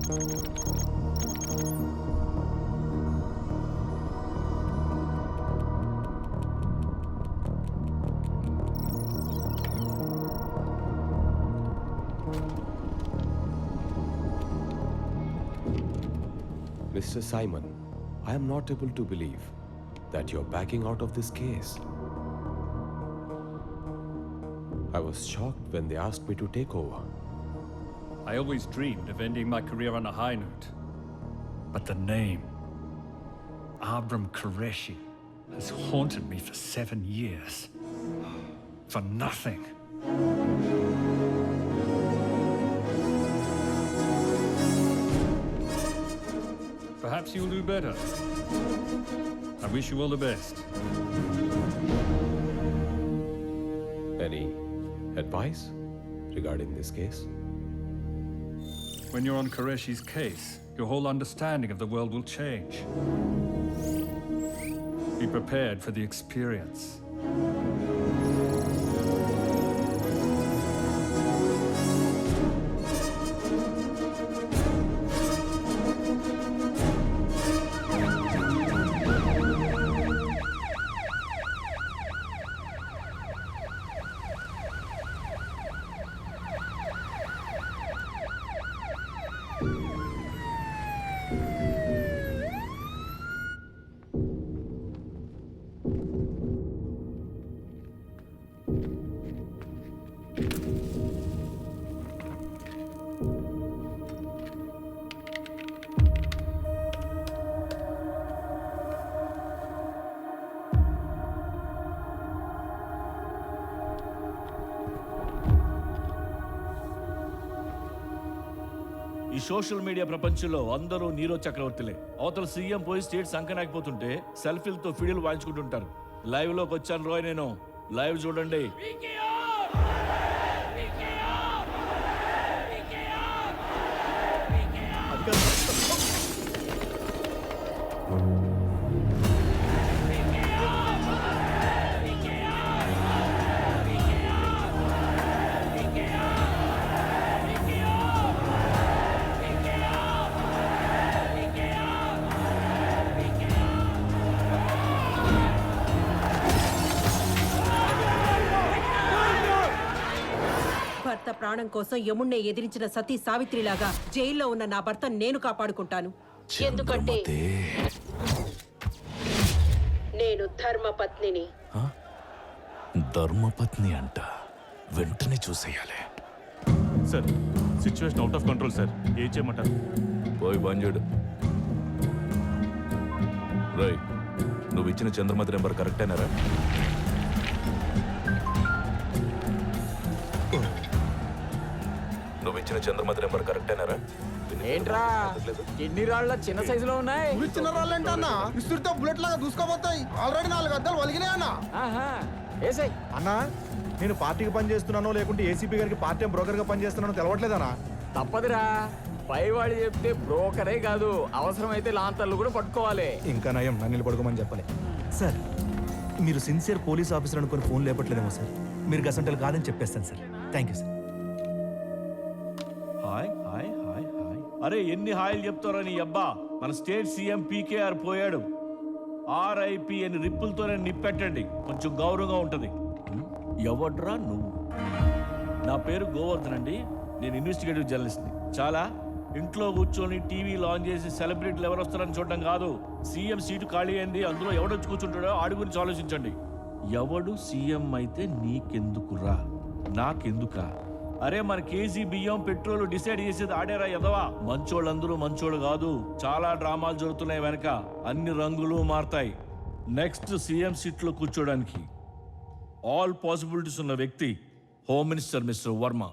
Mr. Simon, I am not able to believe that you're backing out of this case. I was shocked when they asked me to take over. I always dreamed of ending my career on a high note. But the name, Abram Qureshi, has haunted me for 7 years. For nothing. Perhaps you'll do better. I wish you all the best. Any advice regarding this case? When you're on Qureshi's case, your whole understanding of the world will change. Be prepared for the experience. ఈ social media ప్రపంచంలో అందరూ Nero చక్రవర్తులే. అవతల CM పోయి state సంకనాకపోతుంటే సెల్ఫీలతో ఫీడియోలు వాయించుకుంటుంటారు. Live లోకి వచ్చాను రోయ్, నేను live చూడండి. భర్త ప్రాణం కోసం యముణ్ణే ఎదిరించిన సతీ సావిత్రిలాగా జైల్లో ఉన్న నా భర్త నేను కాపాడుకుంటాను. ఎందుకంటే నేను ధర్మపత్నిని. ధర్మపత్ని అంట, వెంటనే చూసేయాలి. Sir, situation out of control sir. ఏం చేయమంటారు? పోయి బంజుడు. రై, నువ్వు ఇచ్చిన చంద్రమతి నెంబర్ కరెక్టేనారా? నువ్వు ఇచ్చిన చంద్రమతి నెంబర్ కరెక్టేనారా? ఏంట్రా కిడ్నీ రాళ్ళ చిన్న సైజులో ఉన్నాయి? చిన్న రాళ్ళు ఏంటన్నా? ఇస్తుడితో బుల్లెట్ లాగా దూసుకోబోతాయి. ఆల్రెడీ 4 అద్దాలు వలిగినాయి అన్న. అన్నా, నేను పార్టీకి పని చేస్తున్నానో లేకుంటే ఏసీపీ గారికి పార్ట్ టైం బ్రోకర్ గా పని చేస్తున్నానో తెలవట్లేదన్నా. తప్పదురా, పైవాడు చెప్తే బ్రోకరే కాదు, అవసరమైతే లాంతర్లు కూడా పట్టుకోవాలి. ఇంకా నయం, నన్ను నిలబడుకోమని చెప్పలే. సార్, మీరు సిన్సియర్ పోలీస్ ఆఫీసర్ అనుకుని ఫోన్ లేపట్లేదేమో సార్. మీరు గసంటలు కాదని చెప్పేస్తాను sir. Thank you sir. Hi hi hi hi. అరే ఎన్ని హాయిలు చెప్తారో నీ అబ్బా. మన స్టేట్ సీఎం పీకేఆర్ పోయాడు. ఆర్ఐపి అని రిప్పులతోనే నిప్పెట్టండి, కొంచెం గౌరవంగా ఉంటది. ఎవడ్రా నువ్వు? నా పేరు గోవర్ధన్ అండి. నేను ఇన్వెస్టిగేటివ్ జర్నలిస్ట్ని. చాలా ఇంట్లో కూర్చొని టీవీ లాంచ్ చేసి సెలబ్రిటీలు ఎవరు వస్తారని చూడడం కాదు. సీఎం సీటు ఖాళీ అయింది, అందులో ఎవడొచ్చి కూర్చుంటాడో ఆడి గురించి ఆలోచించండి. ఎవడు సీఎం అయితే నీకెందుకురా, నాకెందుకా? అరే మన కేజీ బియ్యం పెట్రోల్ డిసైడ్ చేసేది ఆడేరా ఎదవా. మంచోళ్ళందరూ మంచోళ్ళు కాదు, చాలా డ్రామాలు జరుగుతున్నాయి వెనక. అన్ని రంగులు మారతాయి. నెక్స్ట్ సీఎం సీట్లో కూర్చోడానికి ఆల్ పాసిబిలిటీస్ ఉన్న వ్యక్తి హోమ్ మినిస్టర్ మిస్టర్ వర్మ.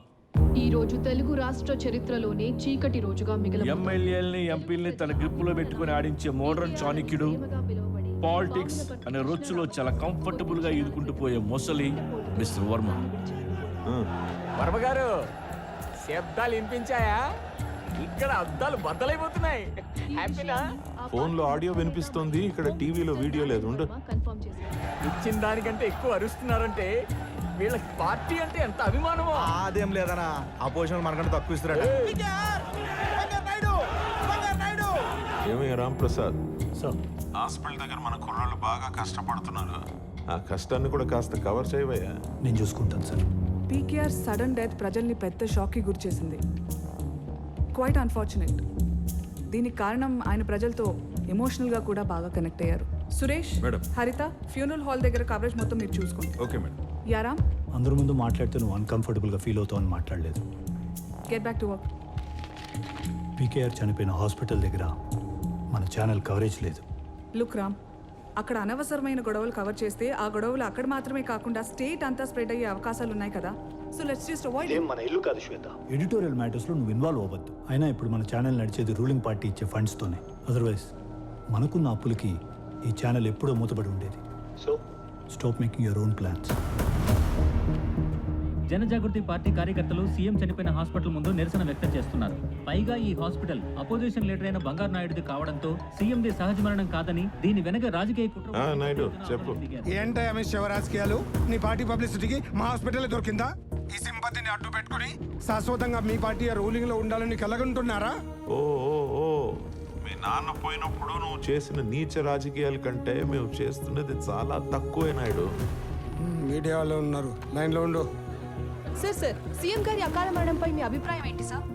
ఈ రోజు తెలుగు రాష్ట్ర చరిత్రలోనే చీకటి రోజుగా మిగిలిన ఎమ్మెల్యేలని ఎంపీల్ని తన గ్రిప్పులో పెట్టుకుని ఆడించే మోడర్న్ చాణక్యుడు. పాలిటిక్స్ అనే రొచ్చులో చాలా కంఫర్టబుల్ గా ఈదుకుంటూ పోయే మొసలి మిస్టర్ వర్మ. వర్మ గారు, శబ్దాలు వినిపించాయా? ఇక్కడ అద్దాలు బద్దలైపోతున్నాయి. హ్యాపీనా? ఫోన్ లో ఆడియో వినిపిస్తుంది, ఇక్కడ టీవీలో వీడియో లేదు. కన్ఫర్మ్ చేశారు. ఇచ్చిన దానికంటే ఎక్కువ అరుస్తున్నారంటే వీళ్ళకి పార్టీ అంటే ఎంత అభిమానమో. అదేం లేదనా, అపోజిషన్ మనకంటే తక్కువ ఇస్తారట. రాంప్రసాద్, సార్ హాస్పిటల్ దగ్గర మన కుర్రాళ్ళు బాగా కష్టపడుతున్నారు. ఆ కష్టాన్ని కూడా కాస్త కవర్ చేయవయ్యా. నేను చూసుకుంటాను సార్. పీకేఆర్ సడన్ డెత్ ప్రజల్ని పెద్ద షాక్కి గురిచేసింది. Quite unfortunate. దీనికి కారణం ఆయన ప్రజలతో ఎమోషనల్గా కూడా బాగా కనెక్ట్ అయ్యారు. Suresh, madam. Haritha, funeral hall దగ్గర కవరేజ్ మొత్తం మీరు చూసుకోండి. Okay madam. యారామ్, అందరి ముందు మాట్లాడితే నువ్వు అన్కంఫర్టబుల్గా ఫీల్ అవుతావు అని మాట్లాడలేదు. Get back to work. PKR చనిపోయిన హాస్పిటల్ దగ్గర మన ఛానల్ కవరేజ్ లేదు. లుక్ రామ్, అక్కడ అనవసరమైన గొడవలు కవర్ చేస్తే ఆ గొడవలు అక్కడ మాత్రమే కాకుండా స్టేట్ అంతా స్ప్రెడ్ అయ్యే అవకాశాలు ఉన్నాయి కదా. So let's just avoid. మన ఇల్లు కాదు శ్వేత. ఎడిటోరియల్ మ్యాటర్స్లో నువ్వు ఇన్వాల్వ్ అవ్వద్దు. అయినా ఇప్పుడు మన ఛానల్ నడిచేది రూలింగ్ పార్టీ ఇచ్చే ఫండ్స్తోనే. అదర్వైజ్ మనకున్న అప్పులకి ఈ ఛానల్ ఎప్పుడో మూతపడి ఉండేది. So stop making your own plans. Janajagruthi party కార్యకర్తలు సీఎం చనిపోయిన హాస్పిటల్ ముందు నిరసన వ్యక్తం చేస్తున్నారు. పైగా ఈ హాస్పిటల్ అపోజిషన్ లీడర్ అయిన బంగారు నాయుడుది కావడంతో సీఎంది సహజ మరణం కాదని దీని వెనక రాజకీయ కుట్ర. నాయుడు చెప్పు. ఏంటో అమిత్ షా రాజకీయాలు? నీ పార్టీ పబ్లిసిటీకి మా హాస్పిటల్ దొరికిందా? ఈ సింపతిని అడ్డు పెట్టుకుని శాశ్వతంగా మీ పార్టీ రూలింగ్ లో ఉండాలని కలగంటున్నారా? ఓ ఓ ఓ మీ నాన్న పోయినప్పుడు నువ్వు చేసిన నీచ రాజకీయాల కంటే మేము చేస్తున్నది చాలా తక్కువే నాయుడు. మీడియాలో ఉన్నారు, లైన్ లో ఉండు. సార్ సీఎం గారి అకాల మరణంపై మీ అభిప్రాయం ఏంటి సార్?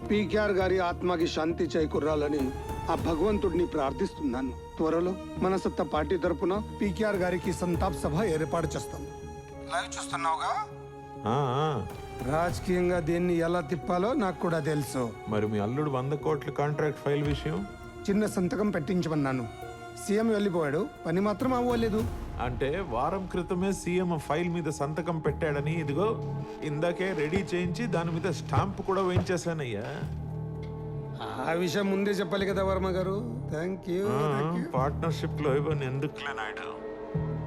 పీకేఆర్ గారి ఆత్మకి శాంతి చేకూరాలని ఆ భగవంతుడిని ప్రార్థిస్తున్నాను. త్వరలో మన సత్తా పార్టీ తరపున పీకేఆర్ గారికి సంతాప్ సభ ఏర్పాటు చేస్తాం. లైవ్ చూస్తున్నావుగా? ఆ, ఆ. రాజకీయంగా దీన్ని ఎలా తిప్పాలో నాకు కూడా తెలుసు. మరి మీ అల్లుడు 100 కోట్ల కాంట్రాక్ట్ ఫైల్ విషయం? చిన్న సంతకం పెట్టించమన్నాను. సీఎం వెళ్ళిపోయాడు, పని మాత్రం అవ్వలేదు. అంటే వారం క్రితమే సీఎం ఫైల్ మీద సంతకం పెట్టాడని ఇదిగో ఇందాకే రెడీ చేయించి దాని మీద స్టాంప్ కూడా వేయించేశానయ్యా. ఆ విషయం ముందే చెప్పాలి కదా వర్మ గారు. Thank you. పార్ట్నర్షిప్ లో ఇవన్నీ ఎందుకులే నాయుడు.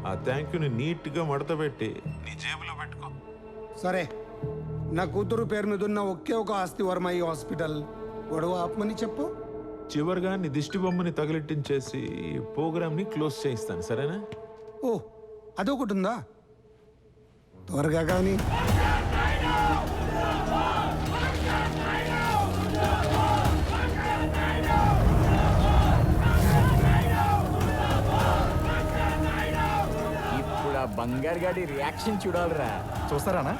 ఆ థ్యాంక్ యూని నీట్ గా మడత పెట్టి నీ జేబులో పెట్టుకో. సరే, నా కూతురు పేరు మీద ఉన్న ఒకే ఒక ఆస్తి వర్మ ఈ హాస్పిటల్. గొడవ ఆపమని చెప్పు. చివరిగా నీ దిష్టి బొమ్మని తగిలిట్టించేసి ప్రోగ్రామ్ ని క్లోజ్ చేయిస్తాను, సరేనా? ఓ, అదొకటి ఉందా? త్వరగా కానీ. ఇప్పుడు ఆ బంగారు గాడి రియాక్షన్ చూడాలిరా. చూస్తారానా?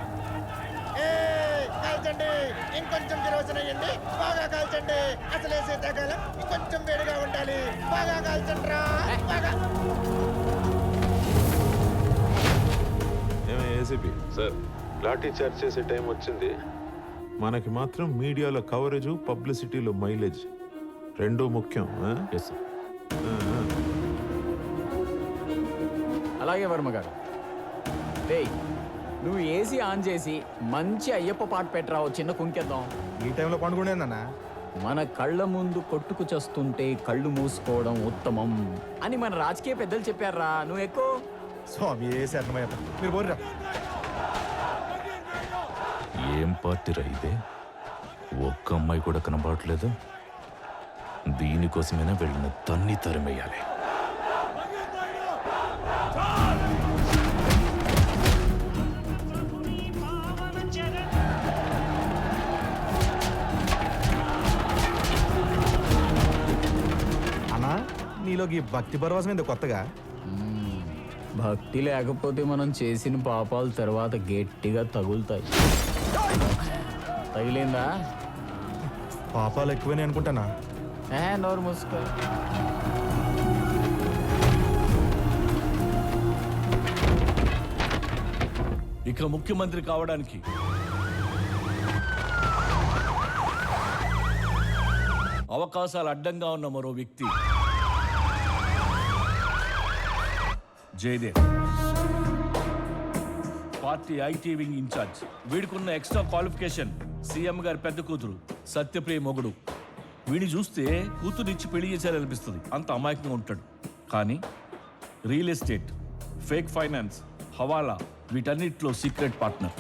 కాల్చండి, ఇంకొంచెం కిరోసిన్ అయ్యండి, బాగా కాల్చండి. అసలే శీతాకాలం, ఇంకొంచెం వేడిగా ఉండాలి. బాగా కాల్చండి రా, బాగా. ఏసీపీ సార్, లాఠీ చార్జ్ చేసే టైం వచ్చింది. మనకి మాత్రం మీడియాలో కవరేజ్, పబ్లిసిటీలో మైలేజ్ రెండూ ముఖ్యం. అలాగే వర్మ గారు. రేయ్, నువ్వు ఏసీ ఆన్ చేసి మంచి అయ్యప్ప పాట పెట్టరావు, చిన్న కుంకేద్దాం. ఈ టైంలో పండుకునేందన్నా? మన కళ్ళ ముందు కొట్టుకు చస్తుంటే కళ్ళు మూసుకోవడం ఉత్తమం అని మన రాజకీయ పెద్దలు చెప్పారా. నువ్వు ఎక్కువ స్వామి ఏసీ అర్థమయ్యా. మీరు పోరురా. ఏం పార్టీ రా ఇదే? ఒక్క అమ్మాయి కూడా కనబడట్లేదు. దీనికోసమైనా వెళ్ళిన తన్ని తరిమేయాలి. అన్నా, నీలోకి భక్తి పరవశం ఏందో కొత్తగా? భక్తి లేకపోతే మనం చేసిన పాపాలు తర్వాత గట్టిగా తగులుతాయి. తగిలిందా? పాపాలు ఎక్కువనే అనుకుంటానా? నోరు మూసుకో. ఇక ముఖ్యమంత్రి కావడానికి అవకాశాలు అడ్డంగా ఉన్న మరో వ్యక్తి Jayadev, party IT wing incharge. వీడికున్న ఎక్స్ట్రా క్వాలిఫికేషన్ సీఎం గారి పెద్ద కూతురు సత్యప్రియ మొగుడు. వీడిని చూస్తే కూతురునిచ్చి పెళ్లి చేశారనిపిస్తుంది, అంత అమాయకంగా ఉంటాడు. కానీ రియల్ ఎస్టేట్, ఫేక్ ఫైనాన్స్, హవాలా వీటన్నిటిలో సీక్రెట్ పార్ట్నర్.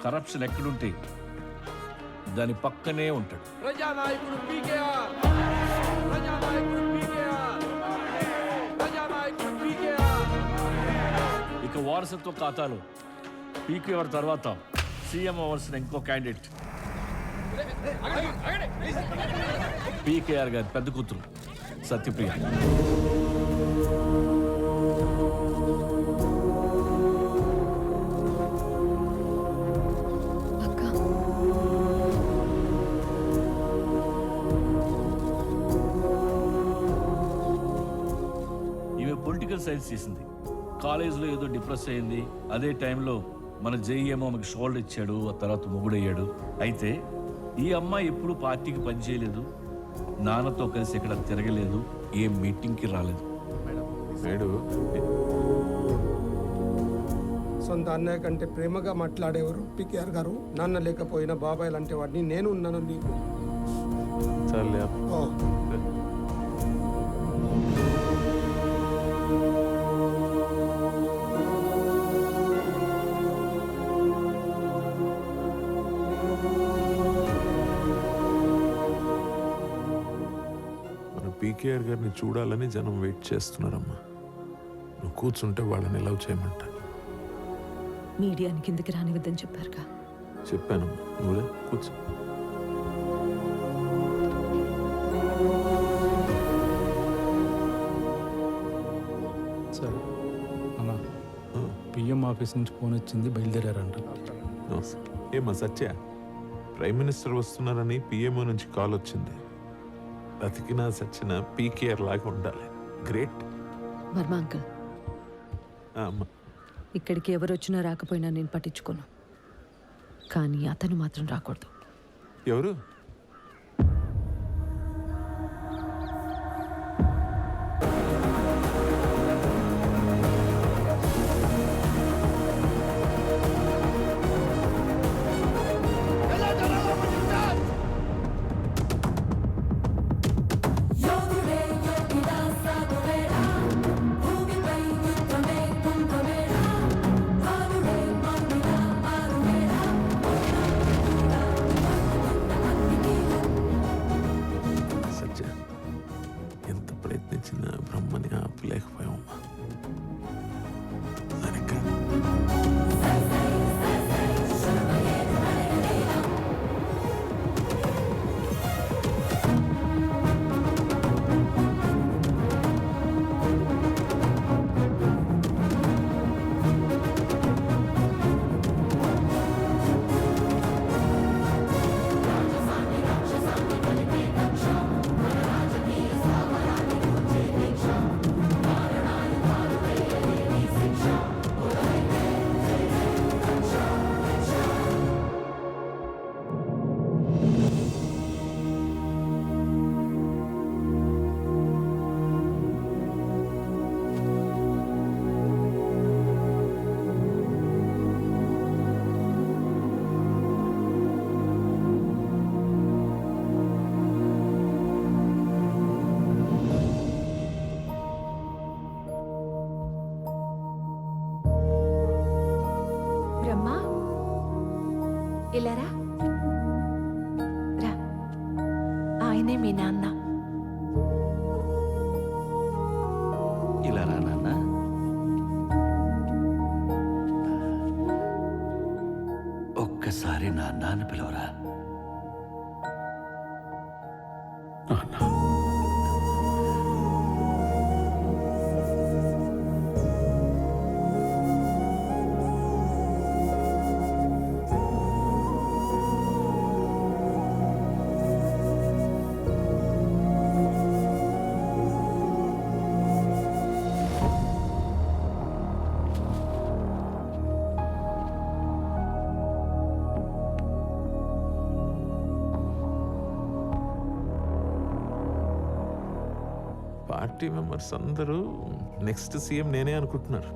కరప్షన్ ఎక్కడుంటే దాని పక్కనే ఉంటాడు. ప్రజానాయకుడు పీకేఆర్. ఇక వారసత్వ ఖాతాలో పీకేఆర్ తర్వాత సీఎం అవ్వాల్సిన ఇంకో క్యాండిడేట్ పీకేఆర్ గారి పెద్ద కూతురు సత్యప్రియ. ఈమె పొలిటికల్ సైన్స్ చేసింది. కాలేజీలో ఏదో డిప్రెస్ అయింది. అదే టైంలో మన జై ఏమో ఆమెకు షోల్డర్ ఇచ్చాడు, ఆ తర్వాత మొగుడయ్యాడు. అయితే ఈ అమ్మాయి ఎప్పుడు పార్టీకి పనిచేయలేదు, నాన్నతో కలిసి ఇక్కడ తిరగలేదు, ఏ మీటింగ్కి రాలేదు. మేడు సొంత అన్నయ్య కంటే ప్రేమగా మాట్లాడేవారు పికేఆర్ గారు. నాన్న లేకపోయినా బాబాయ్ లాంటి వాడిని నేను ఉన్నాను నీకు. చాలే ఓ, మన పీకేఆర్ గారిని చూడాలని జనం వెయిట్ చేస్తున్నారమ్మా. నువ్వు కూర్చుంటే వాళ్ళని లవ్ చేయమంటా. మీడియాని కిందకి రానివద్దని చెప్పారుగా. చెప్పానమ్మా, నువ్వులే కూర్చో. సరే అన్న, పిఎం ఆఫీస్ నుంచి ఫోన్ వచ్చింది, బయలుదేరారంట. ఏమా సత్య, ప్రైమ్ మినిస్టర్ వస్తున్నారని పిఎంఓ నుంచి కాల్ వచ్చింది. బతికినా సచ్చిన పీకేఆర్ లాగా ఉండాలి. గ్రేట్. వర్మ అంకుల్, అమ్మా, ఇక్కడికి ఎవరు వచ్చినా రాకపోయినా నేను పట్టించుకోను, కానీ అతను మాత్రం రాకూడదు. ఎవరు? సత్య, ఎంత ప్రయత్నించినా బ్రహ్మని ఆపలేకపోయామమ్మా. సరిగ్గా బ్రహ్మ, ఇలా రా. ఆయనే మీ నాన్న. ఇలా రా నాన్న. ఒక్కసారి నాన్న అని పిలవరా. పార్టీ మెంబర్స్ అందరూ నెక్స్ట్ సీఎం నేనే అనుకుంటున్నారు.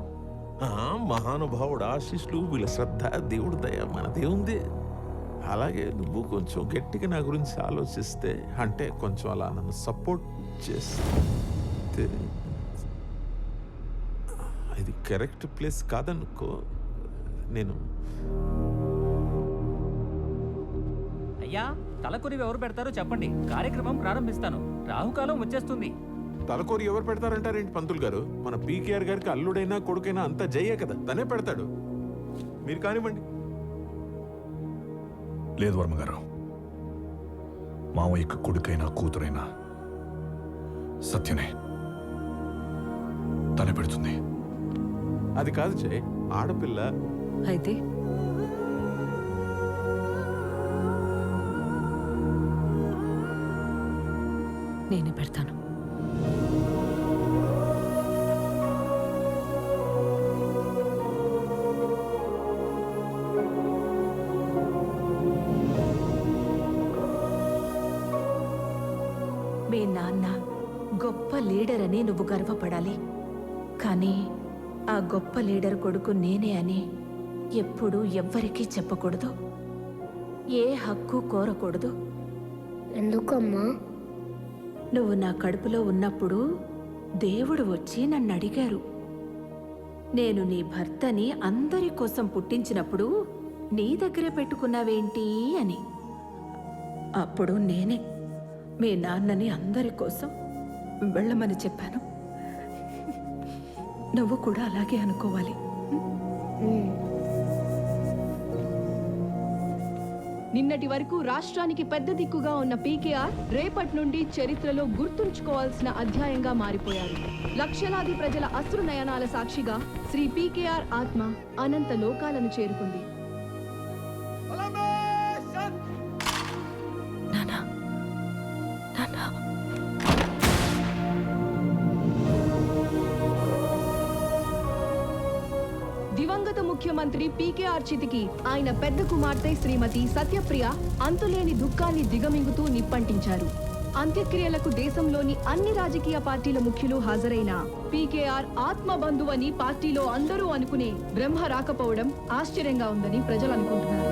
మహానుభావుడు ఆశీస్సులు, వీళ్ళ శ్రద్ధ, దేవుడి దయ మనదే ఉంది. అలాగే నువ్వు కొంచెం గట్టిగా నా గురించి ఆలోచిస్తే, అంటే కొంచెం అలా నన్ను సపోర్ట్ చేస్తే, ఇది కరెక్ట్ ప్లేస్ కాదనుకో. నేను అయ్యా, తలకొరివి ఎవరు పెడతారో చెప్పండి, కార్యక్రమం ప్రారంభిస్తాను. రాహుకాలం వచ్చేస్తుంది. తలకోరి ఎవరు పెడతారంటారేంటి పంతులు గారు? మన పీకేఆర్ గారికి అల్లుడైనా కొడుకైనా అంతా జయ్యే కదా, తనే పెడతాడు. మీరు కానివ్వండి. లేదు వర్మ గారు, మావయ్యకు కొడుకైనా కూతురైనా సత్యనే తనే పెడుతుంది. అది కాదు జై, ఆడపిల్ల. అయితే నేనే పెడతాను. మీ నాన్న గొప్ప లీడర్ అని నువ్వు గర్వపడాలి. కానీ ఆ గొప్ప లీడర్ కొడుకు నేనే అని ఎప్పుడూ ఎవ్వరికీ చెప్పకూడదు. ఏ హక్కు కోరకూడదు. ఎందుకమ్మా? నువ్వు నా కడుపులో ఉన్నప్పుడు దేవుడు వచ్చి నన్ను అడిగారు, నేను నీ భర్తని అందరి కోసం పుట్టించినప్పుడు నీ దగ్గరే పెట్టుకున్నావేంటి అని. అప్పుడు నేనే మీ నాన్నని అందరి కోసం వెళ్ళమని చెప్పాను. నువ్వు కూడా అలాగే అనుకోవాలి. నిన్నటి వరకు రాష్ట్రానికి పెద్ద దిక్కుగా ఉన్న పీకేఆర్ రేపటి నుండి చరిత్రలో గుర్తుంచుకోవాల్సిన అధ్యాయంగా మారిపోయారు. లక్షలాది ప్రజల అశ్రు నయనాల సాక్షిగా శ్రీ పీకేఆర్ ఆత్మ అనంత లోకాలను చేరుకుంది. నానా, నానా. దివంగత ముఖ్యమంత్రి పీకేఆర్ చితికి ఆయన పెద్ద కుమార్తె శ్రీమతి సత్యప్రియ అంతులేని దుఃఖాన్ని దిగమింగుతూ నిప్పంటించారు. అంత్యక్రియలకు దేశంలోని అన్ని రాజకీయ పార్టీల ముఖ్యులు హాజరైన పీకేఆర్ ఆత్మ బంధువని పార్టీలో అందరూ అనుకునే బ్రహ్మ రాకపోవడం ఆశ్చర్యంగా ఉందని ప్రజలు అనుకుంటున్నారు.